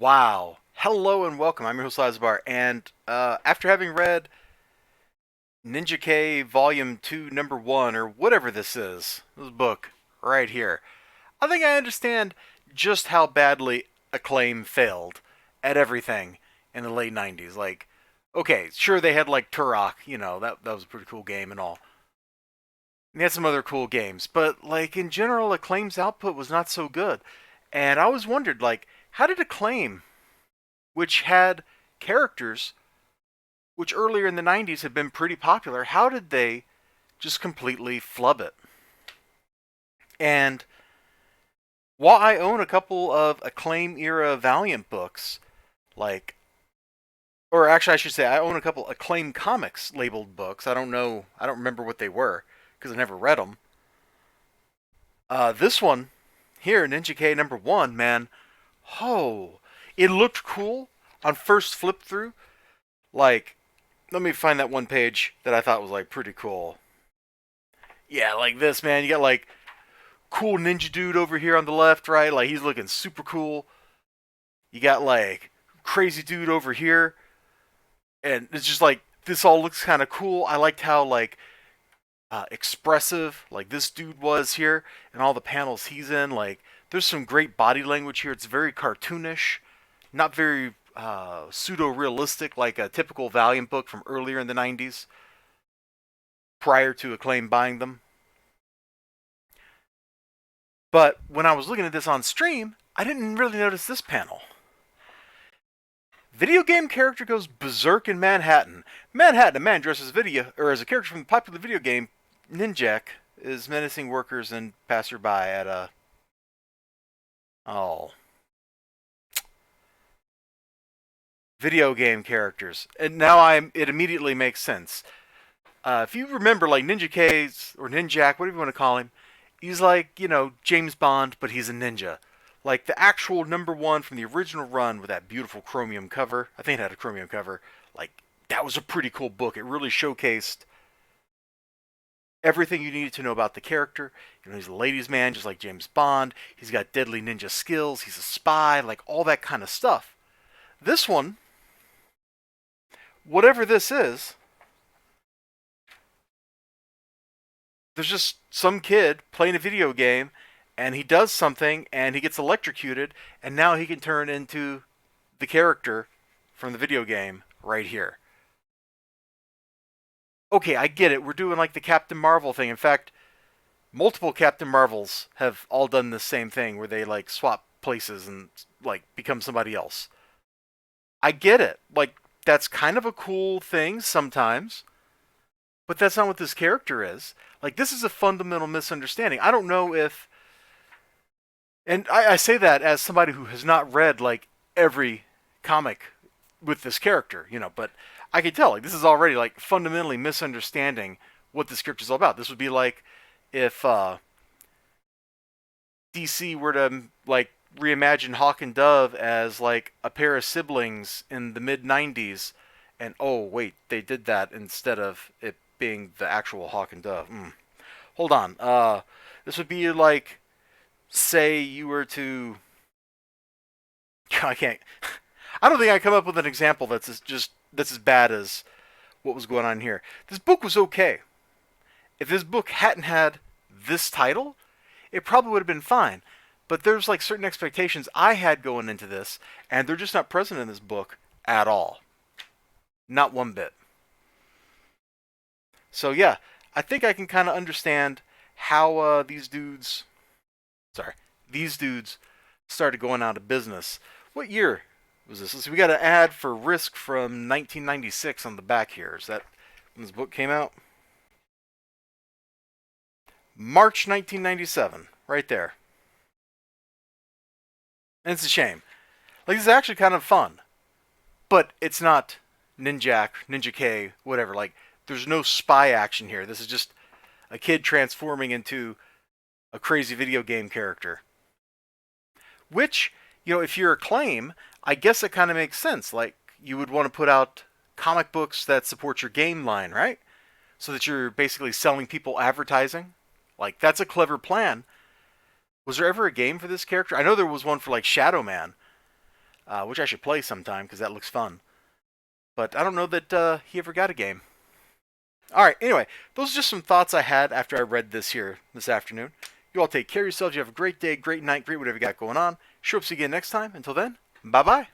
Wow. Hello and welcome. I'm your host, Elizibar, and after having read Ninjak Volume 2, Number 1, or whatever this book right here, I think I understand just how badly Acclaim failed at everything in the late 90s. Like, okay, sure, they had, like, Turok, that was a pretty cool game and all. And they had some other cool games, but, like, in general, Acclaim's output was not so good. And I always wondered, like, how did Acclaim, which had characters which earlier in the 90s had been pretty popular, how did they just completely flub it? And while I own a couple of Acclaim era Valiant books, like, or actually I should say I own a couple Acclaim Comics labeled books. I don't remember what they were because I never read them. This one here, Ninja K number 1, man, oh, it looked cool on first flip through. Like, let me find that one page that I thought was like pretty cool. Yeah, like this, man. You got like cool ninja dude over here on the left, right? Like he's looking super cool. You got like crazy dude over here, and it's just like this all looks kind of cool. I liked how like expressive like this dude was here, and all the panels he's in. Like there's some great body language here. It's very cartoonish, not very pseudo realistic like a typical Valiant book from earlier in the 90s, prior to Acclaim buying them. But when I was looking at this on stream, I didn't really notice this panel. Video game character goes berserk in Manhattan. Manhattan, a man dressed as as a character from the popular video game Ninjak, is menacing workers and passerby at a oh video game characters. And now it immediately makes sense. If you remember, like Ninja K's or Ninjak, whatever you want to call him, he's like James Bond, but he's a ninja. Like the actual number 1 from the original run with that beautiful chromium cover. I think it had a chromium cover. Like that was a pretty cool book. It really showcased everything you needed to know about the character. He's a ladies' man, just like James Bond. He's got deadly ninja skills. He's a spy, like all that kind of stuff. This one, whatever this is, there's just some kid playing a video game and he does something and he gets electrocuted and now he can turn into the character from the video game right here. Okay, I get it. We're doing like the Captain Marvel thing. In fact, multiple Captain Marvels have all done the same thing where they like swap places and like become somebody else. I get it. Like that's kind of a cool thing sometimes, but that's not what this character is. Like this is a fundamental misunderstanding. I don't know if, and I say that as somebody who has not read like every comic with this character, but I can tell like this is already like fundamentally misunderstanding what this character is all about. This would be like if DC were to like reimagine Hawk and Dove as like a pair of siblings in the mid 90s, and oh wait, they did that instead of it being the actual Hawk and Dove. Hold on. This would be like, say you were to. I can't. I don't think I come up with an example that's as bad as what was going on here. This book was okay. If this book hadn't had this title, it probably would have been fine. But there's like certain expectations I had going into this, and they're just not present in this book at all. Not one bit. So yeah, I think I can kind of understand how sorry, these dudes started going out of business. What year was this? So we got an ad for Risk from 1996 on the back here. Is that when this book came out? March 1997, right there. And it's a shame. Like this is actually kind of fun, but it's not Ninjak, Ninja K, whatever. Like there's no spy action here. This is just a kid transforming into a crazy video game character. Which, if you're Acclaim, I guess it kind of makes sense. Like you would want to put out comic books that support your game line, right? So that you're basically selling people advertising. Like that's a clever plan. Was there ever a game for this character? I know there was one for like Shadow Man. which I should play sometime because that looks fun. But I don't know that he ever got a game. Alright, anyway, those are just some thoughts I had after I read this here this afternoon. You all take care of yourselves. You have a great day, great night, great whatever you got going on. Sure hope to see you again next time. Until then, bye-bye.